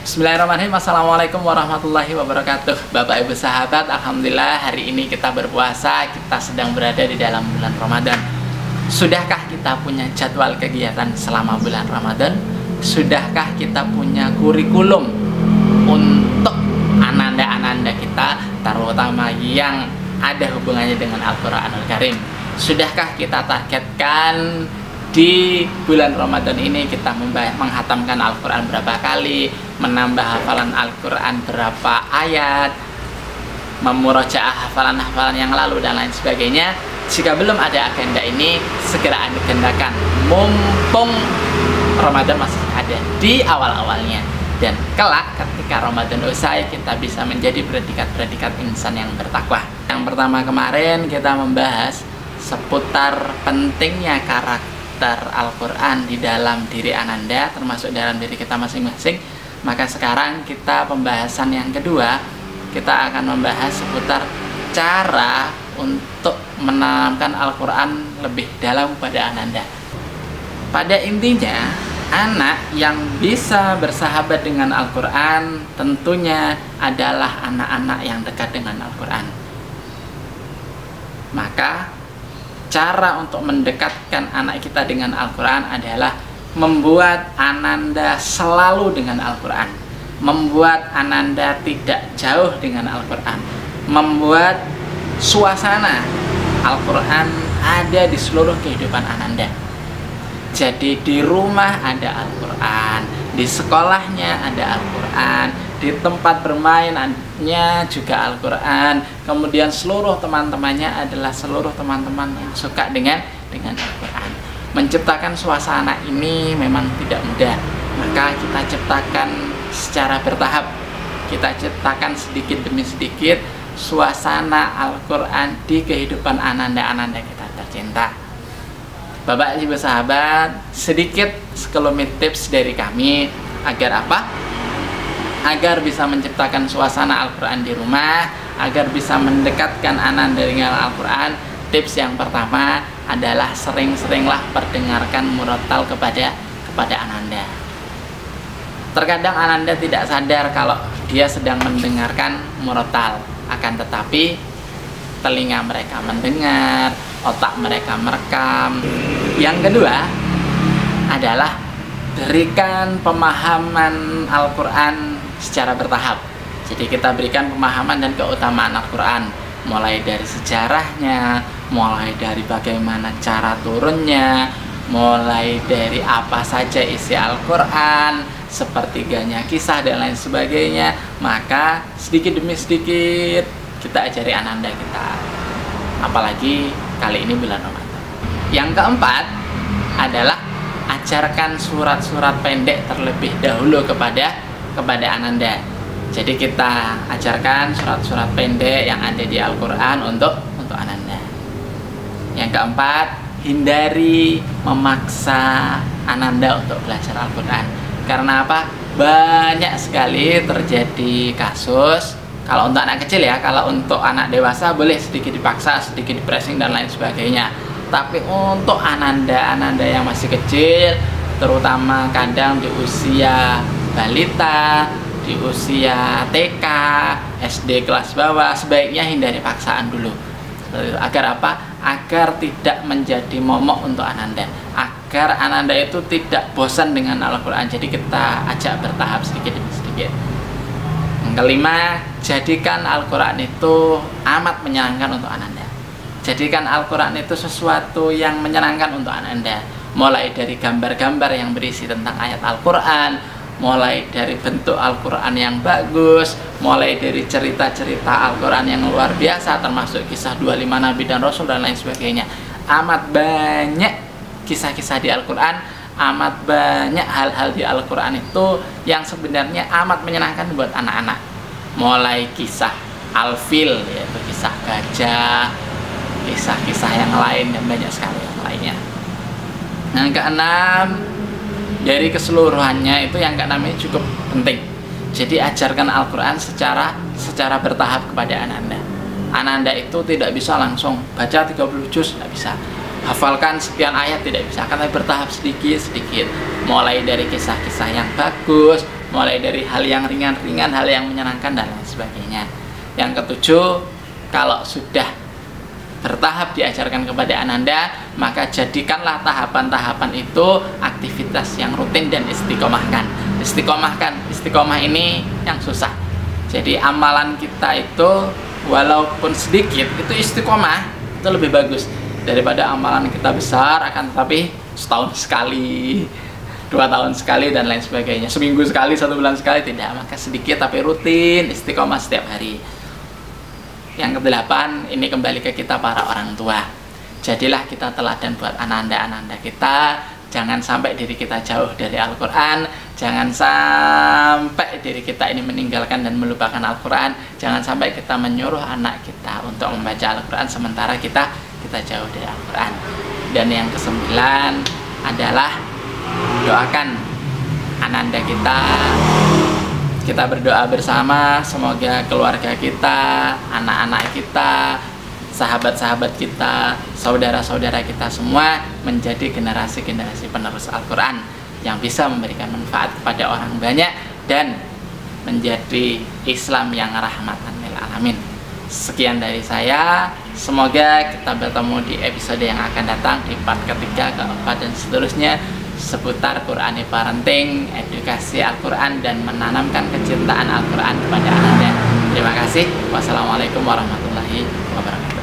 Bismillahirrahmanirrahim. Assalamualaikum warahmatullahi wabarakatuh. Bapak Ibu sahabat, alhamdulillah hari ini kita berpuasa. Kita sedang berada di dalam bulan Ramadan. Sudahkah kita punya jadwal kegiatan selama bulan Ramadan? Sudahkah kita punya kurikulum untuk ananda-ananda kita, terutama yang ada hubungannya dengan Al-Quranul Karim? Sudahkah kita targetkan di bulan Ramadan ini kita menghatamkan Al-Quran berapa kali, menambah hafalan Al-Quran berapa ayat, memurojaah hafalan-hafalan yang lalu dan lain sebagainya? Jika belum ada agenda ini, segera agendakan, mumpung Ramadan masih ada di awal-awalnya, dan kelak ketika Ramadan usai kita bisa menjadi predikat-predikat insan yang bertakwa. Yang pertama kemarin kita membahas seputar pentingnya karakter Al-Quran di dalam diri Ananda, termasuk dalam diri kita masing-masing. Maka sekarang kita pembahasan yang kedua, kita akan membahas seputar cara untuk menanamkan Al-Quran lebih dalam pada Ananda. Pada intinya, anak yang bisa bersahabat dengan Al-Quran tentunya adalah anak-anak yang dekat dengan Al-Quran. Maka cara untuk mendekatkan anak kita dengan Al-Quran adalah membuat Ananda selalu dengan Al-Quran, membuat Ananda tidak jauh dengan Al-Quran, membuat suasana Al-Quran ada di seluruh kehidupan Ananda. Jadi di rumah ada Al-Quran, di sekolahnya ada Al-Quran, di tempat bermainnya juga Al-Quran, kemudian seluruh teman-temannya adalah seluruh teman-teman yang suka dengan Al-Quran. Menciptakan suasana ini memang tidak mudah, maka kita ciptakan secara bertahap. Kita ciptakan sedikit demi sedikit suasana Al-Quran di kehidupan ananda-ananda kita tercinta. Bapak Ibu sahabat, sedikit sekelumit tips dari kami agar apa? Agar bisa menciptakan suasana Al-Quran di rumah, agar bisa mendekatkan ananda dengan Al-Quran. Tips yang pertama adalah sering-seringlah perdengarkan murotal kepada ananda. Terkadang ananda tidak sadar kalau dia sedang mendengarkan murotal, akan tetapi telinga mereka mendengar, otak mereka merekam. Yang kedua adalah berikan pemahaman Al-Quran secara bertahap. Jadi kita berikan pemahaman dan keutamaan Al-Quran, mulai dari sejarahnya, mulai dari bagaimana cara turunnya, mulai dari apa saja isi Al-Quran, sepertiganya kisah dan lain sebagainya. Maka sedikit demi sedikit kita ajari ananda kita, apalagi kali ini bulan Ramadan. Yang keempat adalah ajarkan surat-surat pendek terlebih dahulu kepada ananda. Jadi kita ajarkan surat-surat pendek yang ada di Al-Quran untuk ananda. Yang keempat, hindari memaksa ananda untuk belajar Al-Quran. Karena apa? Banyak sekali terjadi kasus. Kalau untuk anak kecil ya, kalau untuk anak dewasa boleh sedikit dipaksa, sedikit dipressing dan lain sebagainya. Tapi untuk ananda-ananda yang masih kecil, terutama kadang di usia balita, di usia TK, SD kelas bawah, sebaiknya hindari paksaan dulu. Agar apa? Agar tidak menjadi momok untuk ananda, agar ananda itu tidak bosan dengan Al-Quran. Jadi kita ajak bertahap sedikit demi sedikit. Yang kelima, jadikan Al-Quran itu amat menyenangkan untuk ananda. Jadikan Al-Quran itu sesuatu yang menyenangkan untuk ananda. Mulai dari gambar-gambar yang berisi tentang ayat Al-Quran, mulai dari bentuk Al-Quran yang bagus, mulai dari cerita-cerita Al-Quran yang luar biasa, termasuk kisah 25 Nabi dan Rasul dan lain sebagainya. Amat banyak kisah-kisah di Al-Quran, amat banyak hal-hal di Al-Quran itu yang sebenarnya amat menyenangkan buat anak-anak. Mulai kisah Al-Fil, yaitu kisah gajah, kisah-kisah yang lain, dan banyak sekali yang lainnya. Yang keenam, dari keseluruhannya itu yang keenam ini cukup penting. Jadi ajarkan Al-Quran secara bertahap kepada ananda. Ananda itu tidak bisa langsung baca 30 juz, tidak bisa. hafalkan sekian ayat, tidak bisa, karena bertahap sedikit-sedikit, mulai dari kisah-kisah yang bagus, mulai dari hal yang ringan-ringan, hal yang menyenangkan dan lain sebagainya. Yang ketujuh, kalau sudah bertahap diajarkan kepada ananda, maka jadikanlah tahapan-tahapan itu aktivitas yang rutin dan istiqomahkan. Istiqomah ini yang susah. Jadi amalan kita itu walaupun sedikit, itu istiqomah itu lebih bagus daripada amalan kita besar akan tetapi setahun sekali, 2 tahun sekali dan lain sebagainya, seminggu sekali, 1 bulan sekali. Tidak, maka sedikit tapi rutin, istiqomah setiap hari. Yang kedelapan, ini kembali ke kita para orang tua. Jadilah kita teladan buat ananda-ananda kita. Jangan sampai diri kita jauh dari Al-Quran. Jangan sampai diri kita ini meninggalkan dan melupakan Al-Quran. Jangan sampai kita menyuruh anak kita untuk membaca Al-Quran sementara kita jauh dari Al-Quran. Dan yang kesembilan adalah doakan ananda kita. Kita berdoa bersama, semoga keluarga kita, anak-anak kita, sahabat-sahabat kita, saudara-saudara kita semua menjadi generasi-generasi penerus Al-Quran yang bisa memberikan manfaat kepada orang banyak dan menjadi Islam yang rahmatan lil alamin. Sekian dari saya, semoga kita bertemu di episode yang akan datang, di part ketiga, keempat, dan seterusnya, seputar Qurani parenting, edukasi Al-Quran, dan menanamkan kecintaan Al-Quran kepada Anda. Terima kasih. Wassalamualaikum warahmatullahi wabarakatuh.